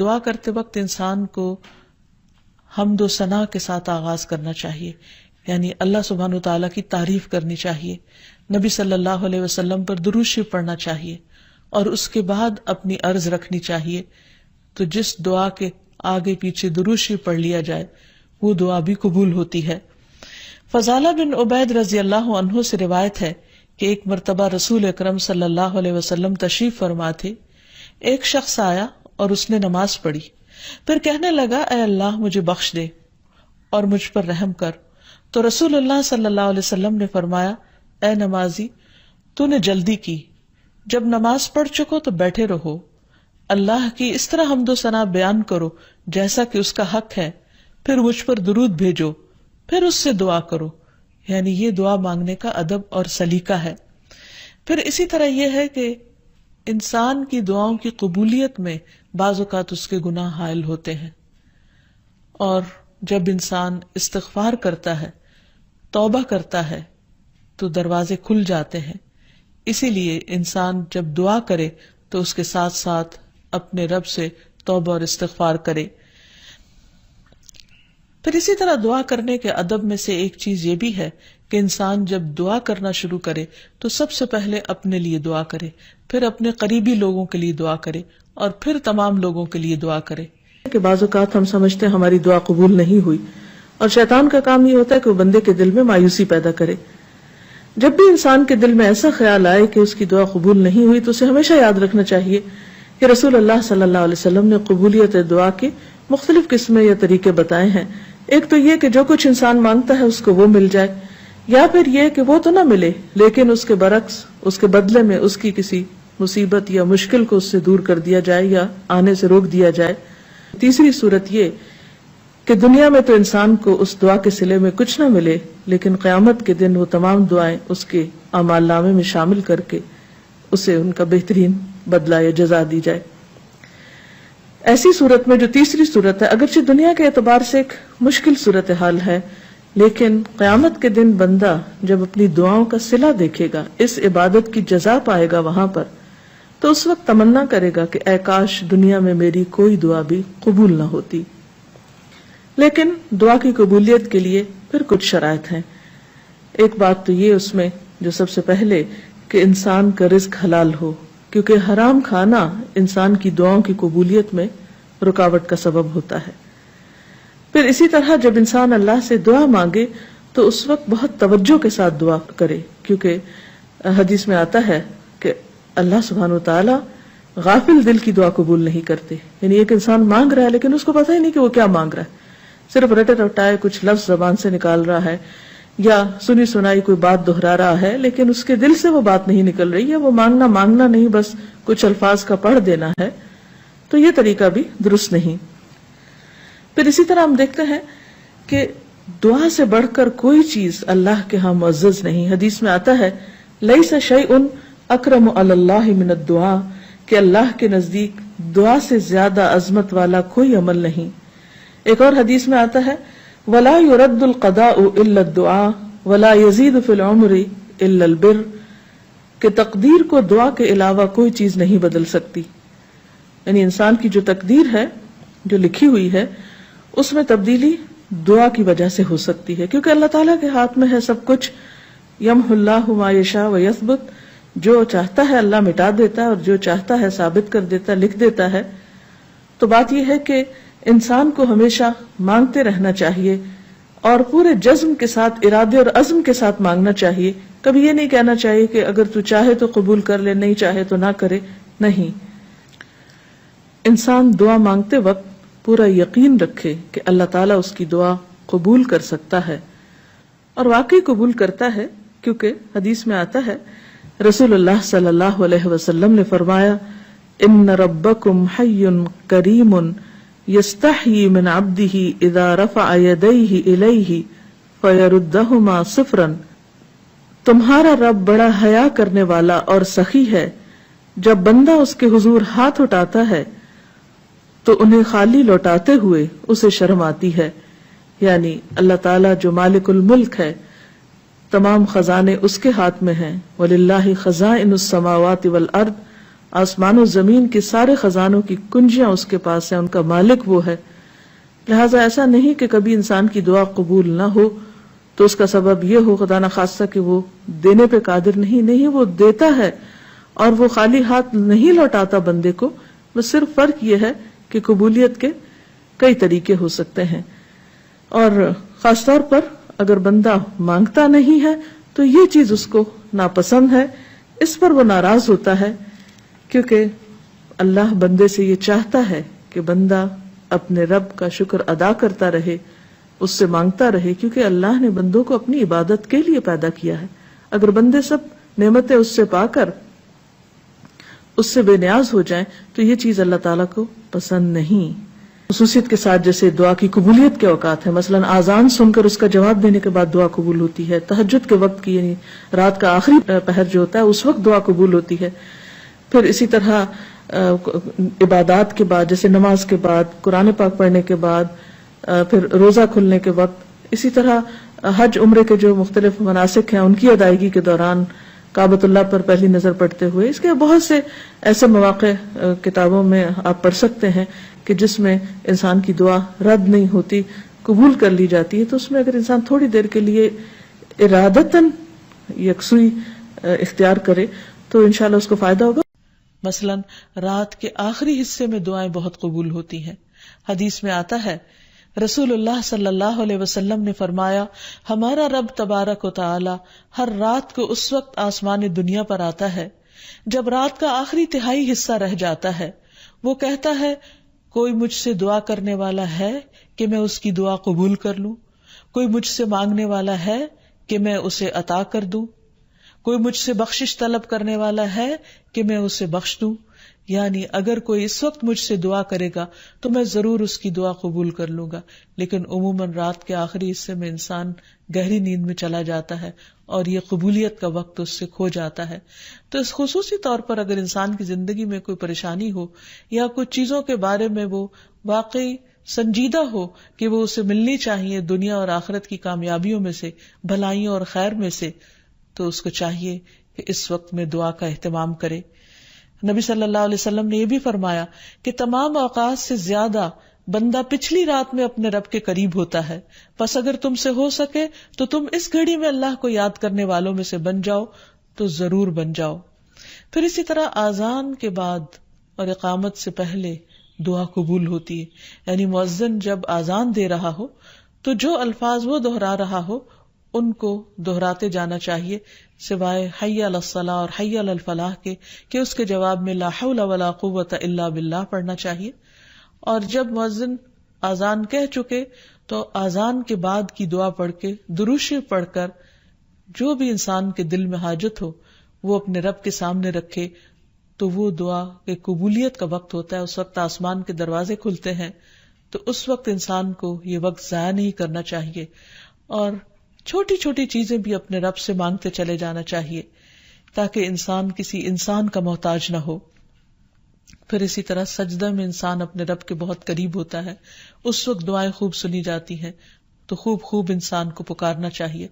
دعا کرتے وقت انسان کو حمد و ثنا کے ساتھ آغاز کرنا چاہیے، یعنی اللہ سبحانہ وتعالیٰ کی تعریف کرنی چاہیے، نبی صلی اللہ علیہ وسلم پر درود شریف پڑھنا چاہیے، اور اس کے بعد اپنی عرض رکھنی چاہیے. تو جس دعا کے آگے پیچھے درود شریف پڑھ لیا جائے وہ دعا بھی قبول ہوتی ہے. فضالہ بن عبید رضی اللہ عنہ سے روایت ہے کہ ایک مرتبہ رسول اکرم صلی اللہ علیہ وسلم تشریف فرما تھے. ایک شخص آیا اور اس نے نماز پڑھی، پھر کہنے لگا اے اللہ مجھے بخش دے اور مجھ پر رحم کر. تو رسول اللہ صلی اللہ علیہ وسلم نے فرمایا اے نمازی تو نے جلدی کی، جب نماز پڑھ چکو تو بیٹھے رہو، اللہ کی اس طرح حمد و ثنا بیان کرو جیسا کہ اس کا حق ہے، پھر مجھ پر درود بھیجو، پھر اس سے دعا کرو. یعنی یہ دعا مانگنے کا ادب اور سلیقہ ہے. پھر اسی طرح یہ ہے کہ انسان کی دعاؤں کی قبولیت میں بعض اوقات اس کے گناہ حائل ہوتے ہیں، اور جب انسان استغفار کرتا ہے، توبہ کرتا ہے تو دروازے کھل جاتے ہیں. اسی لیے انسان جب دعا کرے تو اس کے ساتھ ساتھ اپنے رب سے توبہ اور استغفار کرے. پھر اسی طرح دعا کرنے کے ادب میں سے ایک چیز یہ بھی ہے کہ انسان جب دعا کرنا شروع کرے تو سب سے پہلے اپنے لیے دعا کرے، پھر اپنے قریبی لوگوں کے لیے دعا کرے، اور پھر تمام لوگوں کے لیے دعا کرے. کہ بعض اوقات ہم سمجھتے ہیں ہماری دعا قبول نہیں ہوئی، اور شیطان کا کام یہ ہوتا ہے کہ وہ بندے کے دل میں مایوسی پیدا کرے. جب بھی انسان کے دل میں ایسا خیال آئے کہ اس کی دعا قبول نہیں ہوئی تو اسے ہمیشہ یاد رکھنا چاہیے کہ رسول اللہ صلی اللہ علیہ وسلم نے قبولیت دعا کی مختلف قسمیں یا طریقے بتائے ہیں. ایک تو یہ کہ جو کچھ انسان مانگتا ہے اس کو وہ مل جائے، یا پھر یہ کہ وہ تو نہ ملے لیکن اس کے برعکس اس کے بدلے میں اس کی کسی مصیبت یا مشکل کو اس سے دور کر دیا جائے یا آنے سے روک دیا جائے. تیسری صورت یہ کہ دنیا میں تو انسان کو اس دعا کے صلے میں کچھ نہ ملے، لیکن قیامت کے دن وہ تمام دعائیں اس کے اعمال نامے میں شامل کر کے اسے ان کا بہترین بدلہ یا جزا دی جائے. ایسی صورت میں جو تیسری صورت ہے، اگرچہ دنیا کے اعتبار سے ایک مشکل صورتحال ہے، لیکن قیامت کے دن بندہ جب اپنی دعاؤں کا صلہ دیکھے گا، اس عبادت کی جزا پائے گا وہاں پر، تو اس وقت تمنا کرے گا کہ اے کاش دنیا میں میری کوئی دعا بھی قبول نہ ہوتی. لیکن دعا کی قبولیت کے لیے پھر کچھ شرائط ہیں. ایک بات تو یہ اس میں جو سب سے پہلے کہ انسان کا رزق حلال ہو، کیونکہ حرام کھانا انسان کی دعاؤں کی قبولیت میں رکاوٹ کا سبب ہوتا ہے. پھر اسی طرح جب انسان اللہ سے دعا مانگے تو اس وقت بہت توجہ کے ساتھ دعا کرے، کیونکہ حدیث میں آتا ہے کہ اللہ سبحانہ وتعالی غافل دل کی دعا قبول نہیں کرتے. یعنی ایک انسان مانگ رہا ہے لیکن اس کو پتہ ہی نہیں کہ وہ کیا مانگ رہا ہے، صرف رٹے رٹائے کچھ لفظ زبان سے نکال رہا ہے یا سنی سنائی کوئی بات دہرا رہا ہے، لیکن اس کے دل سے وہ بات نہیں نکل رہی، یا وہ مانگنا نہیں، بس کچھ الفاظ کا پڑھ دینا ہے. تو یہ طریقہ بھی درست نہیں. پھر اسی طرح ہم دیکھتے ہیں کہ دعا سے بڑھ کر کوئی چیز اللہ کے ہاں معزز نہیں. حدیث میں آتا ہے لیس شیء اکرم علی اللہ من الدعاء، کہ اللہ کے نزدیک دعا سے زیادہ عظمت والا کوئی عمل نہیں. ایک اور حدیث میں آتا ہے ولا يرد القضاء الا الدعاء ولا يزيد في العمر الا البر، کہ تقدیر کو دعا کے علاوہ کوئی چیز نہیں بدل سکتی. یعنی انسان کی جو تقدیر ہے، جو لکھی ہوئی ہے، اس میں تبدیلی دعا کی وجہ سے ہو سکتی ہے، کیونکہ اللہ تعالیٰ کے ہاتھ میں ہے سب کچھ. یمحو اللہ ما یشاء ویثبت، جو چاہتا ہے اللہ مٹا دیتا ہے اور جو چاہتا ہے ثابت کر دیتا ہے، لکھ دیتا ہے. تو بات یہ ہے کہ انسان کو ہمیشہ مانگتے رہنا چاہیے اور پورے جزم کے ساتھ، ارادے اور عزم کے ساتھ مانگنا چاہیے. کبھی یہ نہیں کہنا چاہیے کہ اگر تو چاہے تو قبول کر لے، نہیں چاہے تو نہ کرے. نہیں، انسان دعا مانگتے وقت پورا یقین رکھے کہ اللہ تعالیٰ اس کی دعا قبول کر سکتا ہے، اور واقعی قبول کرتا ہے، کیونکہ حدیث میں آتا ہے رسول اللہ صلی اللہ علیہ وسلم نے فرمایا ان ربکم حی کریم یستحیی من عبدہ اذا رفع یدیہ الیہ فیردہما صفرا، تمہارا رب بڑا حیا کرنے والا اور سخی ہے، جب بندہ اس کے حضور ہاتھ اٹھاتا ہے تو انہیں خالی لوٹاتے ہوئے اسے شرم آتی ہے. یعنی اللہ تعالیٰ جو مالک الملک ہے، تمام خزانے اس کے ہاتھ میں ہیں. وَلِلَّهِ خَزَائِنُ السَّمَاوَاتِ وَالْأَرْضِ، آسمان و زمین کے سارے خزانوں کی کنجیاں اس کے پاس ہیں، ان کا مالک وہ ہے. لہٰذا ایسا نہیں کہ کبھی انسان کی دعا قبول نہ ہو تو اس کا سبب یہ ہو خدا نخواستہ کہ وہ دینے پہ قادر نہیں، وہ دیتا ہے اور وہ خالی ہاتھ نہیں لوٹاتا بندے کو. بس صرف فرق یہ ہے کہ قبولیت کے کئی طریقے ہو سکتے ہیں، اور خاص طور پر اگر بندہ مانگتا نہیں ہے تو یہ چیز اس کو ناپسند ہے، اس پر وہ ناراض ہوتا ہے، کیونکہ اللہ بندے سے یہ چاہتا ہے کہ بندہ اپنے رب کا شکر ادا کرتا رہے، اس سے مانگتا رہے، کیونکہ اللہ نے بندوں کو اپنی عبادت کے لیے پیدا کیا ہے. اگر بندے سب نعمتیں اس سے پا کر اس سے بے نیاز ہو جائیں تو یہ چیز اللہ تعالیٰ کو پسند نہیں. خصوصیت کے ساتھ جیسے دعا کی قبولیت کے اوقات ہیں، مثلا آذان سن کر اس کا جواب دینے کے بعد دعا قبول ہوتی ہے، تہجد کے وقت کی یعنی رات کا آخری پہر جو ہوتا ہے اس وقت دعا قبول ہوتی ہے. پھر اسی طرح عبادات کے بعد جیسے نماز کے بعد، قرآن پاک پڑھنے کے بعد، پھر روزہ کھلنے کے وقت، اسی طرح حج عمرے کے جو مختلف مناسک ہیں ان کی ادائیگی کے دوران، کعبۃ اللہ پر پہلی نظر پڑتے ہوئے. اس کے بہت سے ایسے مواقع کتابوں میں آپ پڑھ سکتے ہیں کہ جس میں انسان کی دعا رد نہیں ہوتی، قبول کر لی جاتی ہے. تو اس میں اگر انسان تھوڑی دیر کے لیے ارادتاً یکسوئی اختیار کرے تو انشاءاللہ اس کو فائدہ ہوگا. مثلا رات کے آخری حصے میں دعائیں بہت قبول ہوتی ہیں. حدیث میں آتا ہے رسول اللہ صلی اللہ علیہ وسلم نے فرمایا، ہمارا رب تبارک و تعالی ہر رات کو اس وقت آسمان دنیا پر آتا ہے جب رات کا آخری تہائی حصہ رہ جاتا ہے. وہ کہتا ہے کوئی مجھ سے دعا کرنے والا ہے کہ میں اس کی دعا قبول کر لوں؟ کوئی مجھ سے مانگنے والا ہے کہ میں اسے عطا کر دوں؟ کوئی مجھ سے بخشش طلب کرنے والا ہے کہ میں اسے بخش دوں؟ یعنی اگر کوئی اس وقت مجھ سے دعا کرے گا تو میں ضرور اس کی دعا قبول کر لوں گا. لیکن عموماً رات کے آخری حصے میں انسان گہری نیند میں چلا جاتا ہے اور یہ قبولیت کا وقت اس سے کھو جاتا ہے. تو اس خصوصی طور پر اگر انسان کی زندگی میں کوئی پریشانی ہو یا کچھ چیزوں کے بارے میں وہ واقعی سنجیدہ ہو کہ وہ اسے ملنی چاہیے دنیا اور آخرت کی کامیابیوں میں سے، بھلائیوں اور خیر میں سے، تو اس کو چاہیے کہ اس وقت میں دعا کا اہتمام کرے. نبی صلی اللہ علیہ وسلم نے یہ بھی فرمایا کہ تمام اوقات سے زیادہ بندہ پچھلی رات میں اپنے رب کے قریب ہوتا ہے، پس اگر تم سے ہو سکے تو تم اس گھڑی میں اللہ کو یاد کرنے والوں میں سے بن جاؤ تو ضرور بن جاؤ. پھر اسی طرح آذان کے بعد اور اقامت سے پہلے دعا قبول ہوتی ہے. یعنی مؤذن جب آذان دے رہا ہو تو جو الفاظ وہ دہرا رہا ہو ان کو دہراتے جانا چاہیے، سوائے حی علی الصلاح اور حی علی الفلاح کے کہ اس کے جواب میں لا حول ولا قوت الا باللہ پڑھنا چاہیے. اور جب مؤذن آذان کہہ چکے تو آذان کے بعد کی دعا پڑھ کے درود شریف پڑھ کر جو بھی انسان کے دل میں حاجت ہو وہ اپنے رب کے سامنے رکھے تو وہ دعا کے قبولیت کا وقت ہوتا ہے. اس وقت آسمان کے دروازے کھلتے ہیں، تو اس وقت انسان کو یہ وقت ضائع نہیں کرنا چاہیے اور چھوٹی چھوٹی چیزیں بھی اپنے رب سے مانگتے چلے جانا چاہیے تاکہ انسان کسی انسان کا محتاج نہ ہو. پھر اسی طرح سجدہ میں انسان اپنے رب کے بہت قریب ہوتا ہے، اس وقت دعائیں خوب سنی جاتی ہیں تو خوب انسان کو پکارنا چاہیے.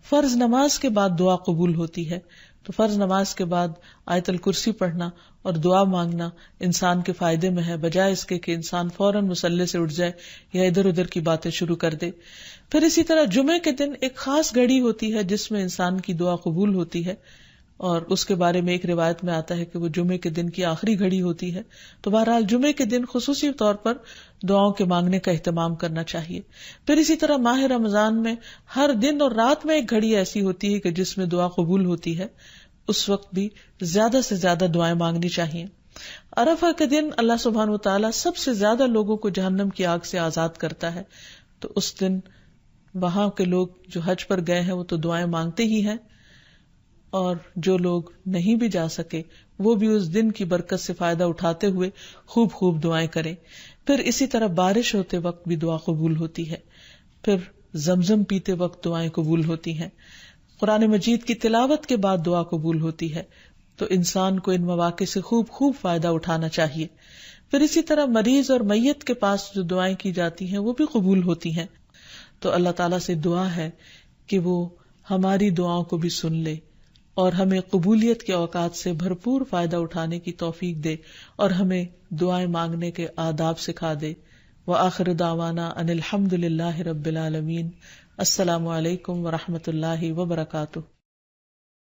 فرض نماز کے بعد دعا قبول ہوتی ہے، تو فرض نماز کے بعد آیت الکرسی پڑھنا اور دعا مانگنا انسان کے فائدے میں ہے، بجائے اس کے کہ انسان فوراً مصلی سے اٹھ جائے یا ادھر ادھر کی باتیں شروع کر دے. پھر اسی طرح جمعے کے دن ایک خاص گھڑی ہوتی ہے جس میں انسان کی دعا قبول ہوتی ہے، اور اس کے بارے میں ایک روایت میں آتا ہے کہ وہ جمعے کے دن کی آخری گھڑی ہوتی ہے. تو بہرحال جمعے کے دن خصوصی طور پر دعاؤں کے مانگنے کا اہتمام کرنا چاہیے. پھر اسی طرح ماہ رمضان میں ہر دن اور رات میں ایک گھڑی ایسی ہوتی ہے کہ جس میں دعا قبول ہوتی ہے، اس وقت بھی زیادہ سے زیادہ دعائیں مانگنی چاہیے. عرفہ کے دن اللہ سبحانہ وتعالی سب سے زیادہ لوگوں کو جہنم کی آگ سے آزاد کرتا ہے، تو اس دن وہاں کے لوگ جو حج پر گئے ہیں وہ تو دعائیں مانگتے ہی ہیں، اور جو لوگ نہیں بھی جا سکے وہ بھی اس دن کی برکت سے فائدہ اٹھاتے ہوئے خوب دعائیں کریں. پھر اسی طرح بارش ہوتے وقت بھی دعا قبول ہوتی ہے. پھر زمزم پیتے وقت دعائیں قبول ہوتی ہیں. قرآن مجید کی تلاوت کے بعد دعا قبول ہوتی ہے. تو انسان کو ان مواقع سے خوب فائدہ اٹھانا چاہیے. پھر اسی طرح مریض اور میت کے پاس جو دعائیں کی جاتی ہیں وہ بھی قبول ہوتی ہیں. تو اللہ تعالیٰ سے دعا ہے کہ وہ ہماری دعاؤں کو بھی سن لے اور ہمیں قبولیت کے اوقات سے بھرپور فائدہ اٹھانے کی توفیق دے اور ہمیں دعائیں مانگنے کے آداب سکھا دے. وآخر دعوانا ان الحمد للہ رب العالمین. السلام علیکم ورحمۃ اللہ وبرکاتہ.